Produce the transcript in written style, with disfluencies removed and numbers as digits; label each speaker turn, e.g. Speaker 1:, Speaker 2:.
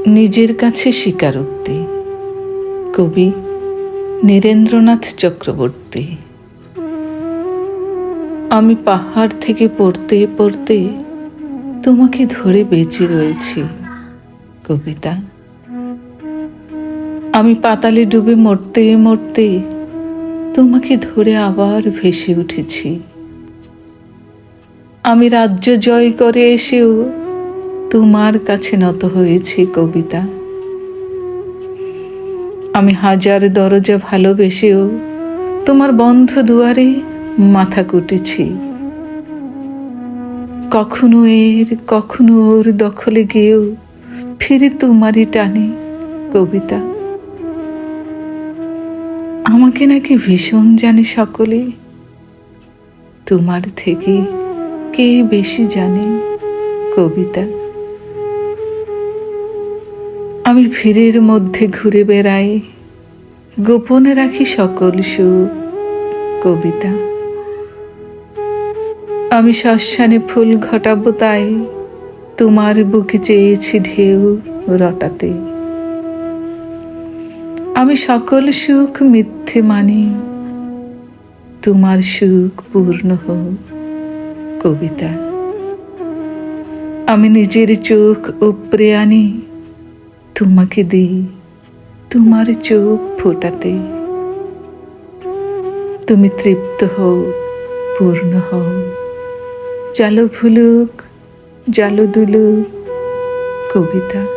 Speaker 1: নিজের কাছে স্বীকারোক্তি। কবি নীরেন্দ্রনাথ চক্রবর্তী। আমি পাহাড় থেকে পড়তে পড়তে তোমাকে ধরে বেঁচে রয়েছি। কবিতা। আমি পাতালে ডুবে মরতে মরতে তোমাকে ধরে আবার ভেসে উঠেছি। আমি রাজ্য জয় করে এসেও তোমার কাছে নত হয়েছি। কবিতা। আমি হাজার দরজা ভালোবেসেও তোমার বন্ধ দুয়ারে মাথা কুটেছি। কখনো কখনো ওর দখলে গিয়েও ফিরে তোমারই টানে। কবিতা। আমাকে নাকি ভীষণ জানে সকলে, তোমার থেকে কে বেশি জানে। কবিতা। আমি ভিড়ের মধ্যে ঘুরে বেড়াই, গোপনে রাখি সকল সুখ। কবিতা। আমি শ্মশানে ফুল ঘটাবো তাই তোমার বুকে চেয়েছি ঢেউ রটাতে। আমি সকল সুখ মিথ্যে মানি, তোমার সুখ পূর্ণ হোক। কবিতা। আমি নিজের চোখ উপড়ে আনি, তোমাকে দিই তোমার চোখ ফোটাতে। তুমি তৃপ্ত হও, পূর্ণ হও, জালো ভুলুক জালো দুলুক। কবিতা।